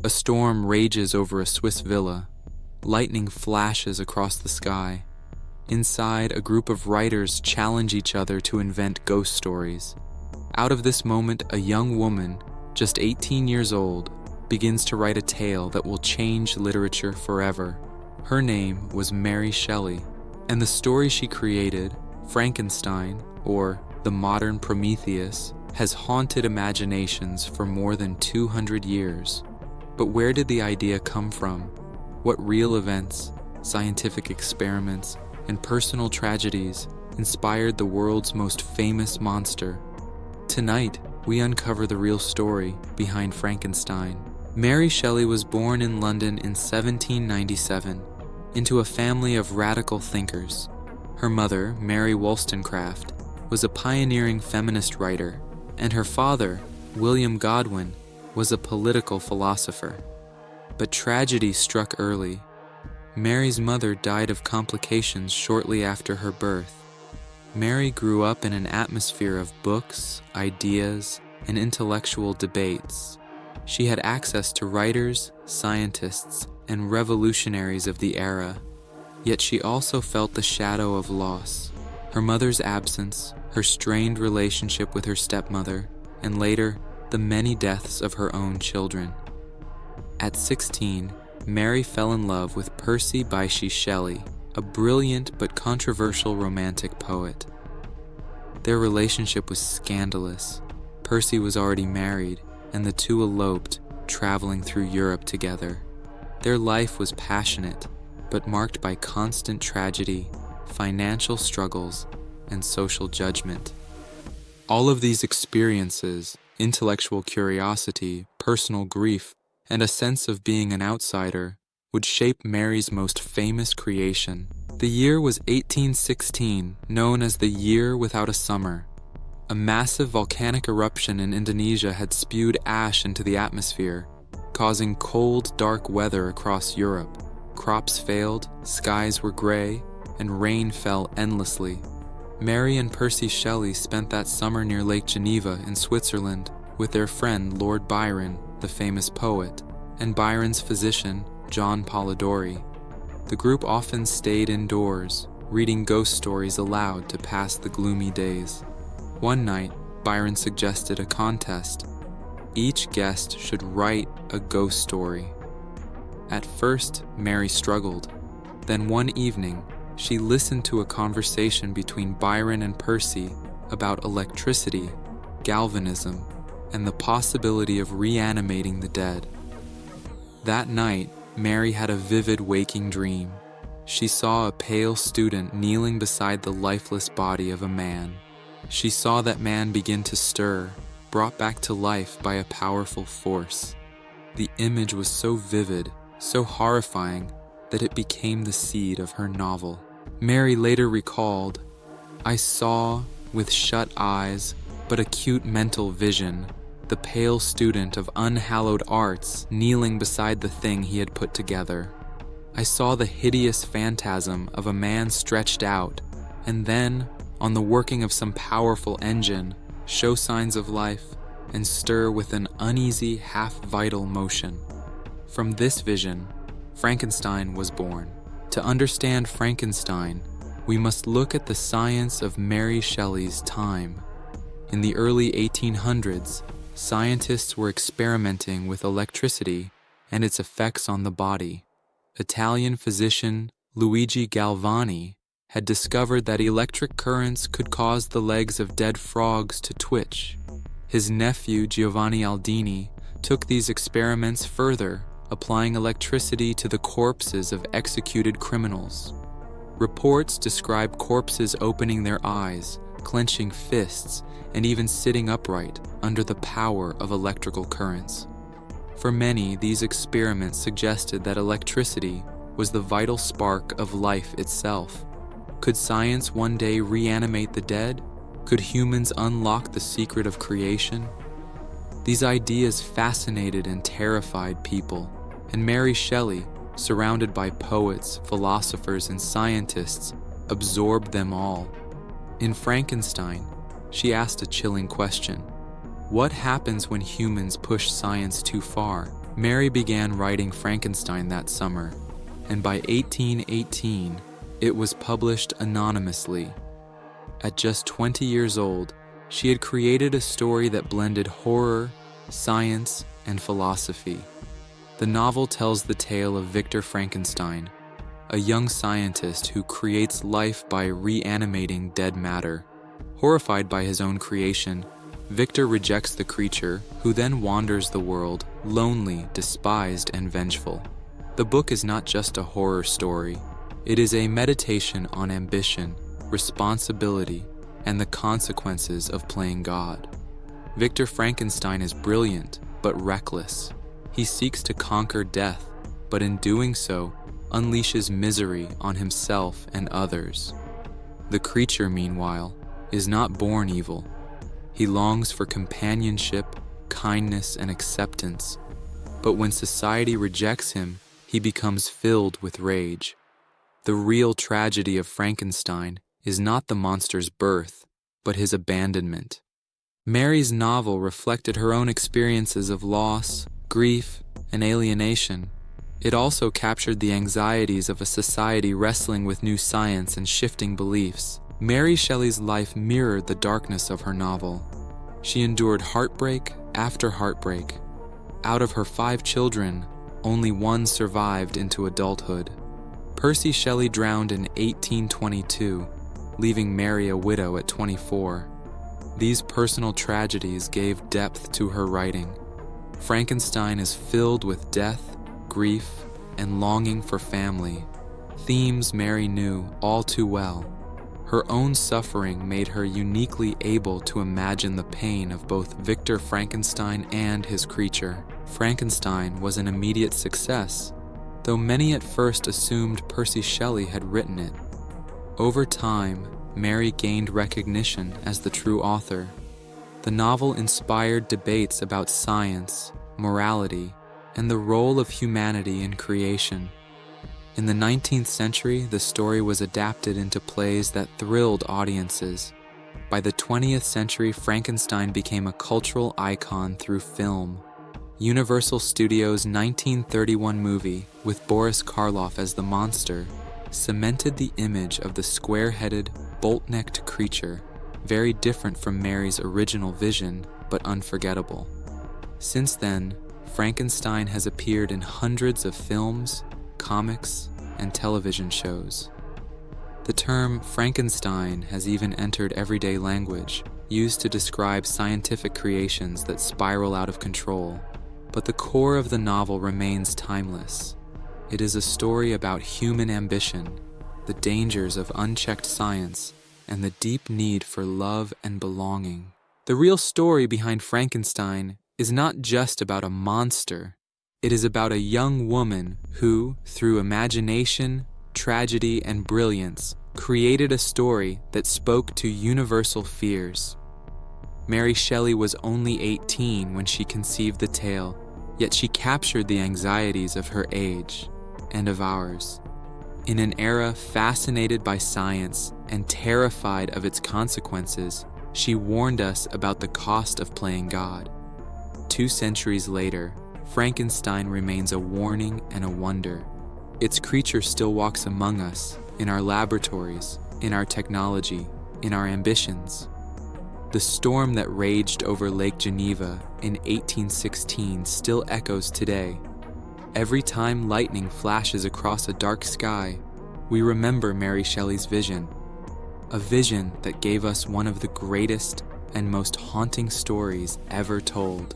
A storm rages over a Swiss villa. Lightning flashes across the sky. Inside, a group of writers challenge each other to invent ghost stories. Out of this moment, a young woman, just 18 years old, begins to write a tale that will change literature forever. Her name was Mary Shelley, and the story she created, Frankenstein, or the Modern Prometheus, has haunted imaginations for more than 200 years. But where did the idea come from? What real events, scientific experiments, and personal tragedies inspired the world's most famous monster? Tonight, we uncover the real story behind Frankenstein. Mary Shelley was born in London in 1797 into a family of radical thinkers. Her mother, Mary Wollstonecraft, was a pioneering feminist writer, and her father, William Godwin, was a political philosopher. But tragedy struck early. Mary's mother died of complications shortly after her birth. Mary grew up in an atmosphere of books, ideas, and intellectual debates. She had access to writers, scientists, and revolutionaries of the era, yet she also felt the shadow of loss. Her mother's absence, her strained relationship with her stepmother, and later, the many deaths of her own children. At 16, Mary fell in love with Percy Bysshe Shelley, a brilliant but controversial romantic poet. Their relationship was scandalous. Percy was already married, and the two eloped, traveling through Europe together. Their life was passionate, but marked by constant tragedy, financial struggles, and social judgment. All of these experiences, intellectual curiosity, personal grief, and a sense of being an outsider, would shape Mary's most famous creation. The year was 1816, known as the Year Without a Summer. A massive volcanic eruption in Indonesia had spewed ash into the atmosphere, causing cold, dark weather across Europe. Crops failed, skies were gray, and rain fell endlessly. Mary and Percy Shelley spent that summer near Lake Geneva in Switzerland with their friend Lord Byron, the famous poet, and Byron's physician, John Polidori. The group often stayed indoors, reading ghost stories aloud to pass the gloomy days. One night, Byron suggested a contest. Each guest should write a ghost story. At first, Mary struggled. Then one evening, she listened to a conversation between Byron and Percy about electricity, galvanism, and the possibility of reanimating the dead. That night, Mary had a vivid waking dream. She saw a pale student kneeling beside the lifeless body of a man. She saw that man begin to stir, brought back to life by a powerful force. The image was so vivid, so horrifying, that it became the seed of her novel. Mary later recalled, "I saw, with shut eyes, but acute mental vision, the pale student of unhallowed arts kneeling beside the thing he had put together. I saw the hideous phantasm of a man stretched out, and then, on the working of some powerful engine, show signs of life and stir with an uneasy, half-vital motion." From this vision, Frankenstein was born. To understand Frankenstein, we must look at the science of Mary Shelley's time. In the early 1800s, scientists were experimenting with electricity and its effects on the body. Italian physician Luigi Galvani had discovered that electric currents could cause the legs of dead frogs to twitch. His nephew Giovanni Aldini took these experiments further, applying electricity to the corpses of executed criminals. Reports describe corpses opening their eyes, clenching fists, and even sitting upright under the power of electrical currents. For many, these experiments suggested that electricity was the vital spark of life itself. Could science one day reanimate the dead? Could humans unlock the secret of creation? These ideas fascinated and terrified people, and Mary Shelley, surrounded by poets, philosophers, and scientists, absorbed them all. In Frankenstein, she asked a chilling question. What happens when humans push science too far? Mary began writing Frankenstein that summer, and by 1818, it was published anonymously. At just 20 years old, she had created a story that blended horror, science, and philosophy. The novel tells the tale of Victor Frankenstein, a young scientist who creates life by reanimating dead matter. Horrified by his own creation, Victor rejects the creature, who then wanders the world, lonely, despised, and vengeful. The book is not just a horror story. It is a meditation on ambition, responsibility, and the consequences of playing God. Victor Frankenstein is brilliant, but reckless. He seeks to conquer death, but in doing so, unleashes misery on himself and others. The creature, meanwhile, is not born evil. He longs for companionship, kindness, and acceptance. But when society rejects him, he becomes filled with rage. The real tragedy of Frankenstein is not the monster's birth, but his abandonment. Mary's novel reflected her own experiences of loss, grief, and alienation. It also captured the anxieties of a society wrestling with new science and shifting beliefs. Mary Shelley's life mirrored the darkness of her novel. She endured heartbreak after heartbreak. Out of her 5 children, only one survived into adulthood. Percy Shelley drowned in 1822, leaving Mary a widow at 24. These personal tragedies gave depth to her writing. Frankenstein is filled with death, grief, and longing for family, themes Mary knew all too well. Her own suffering made her uniquely able to imagine the pain of both Victor Frankenstein and his creature. Frankenstein was an immediate success, though many at first assumed Percy Shelley had written it. Over time, Mary gained recognition as the true author. The novel inspired debates about science, morality, and the role of humanity in creation. In the 19th century, the story was adapted into plays that thrilled audiences. By the 20th century, Frankenstein became a cultural icon through film. Universal Studios' 1931 movie, with Boris Karloff as the monster, cemented the image of the square-headed, bolt-necked creature, very different from Mary's original vision, but unforgettable. Since then, Frankenstein has appeared in hundreds of films, comics, and television shows. The term Frankenstein has even entered everyday language, used to describe scientific creations that spiral out of control. But the core of the novel remains timeless. It is a story about human ambition, the dangers of unchecked science, and the deep need for love and belonging. The real story behind Frankenstein is not just about a monster. It is about a young woman who, through imagination, tragedy, and brilliance, created a story that spoke to universal fears. Mary Shelley was only 18 when she conceived the tale, yet she captured the anxieties of her age and of ours. In an era fascinated by science and terrified of its consequences, she warned us about the cost of playing God. 2 centuries later, Frankenstein remains a warning and a wonder. Its creature still walks among us, in our laboratories, in our technology, in our ambitions. The storm that raged over Lake Geneva in 1816 still echoes today. Every time lightning flashes across a dark sky, we remember Mary Shelley's vision, a vision that gave us one of the greatest and most haunting stories ever told.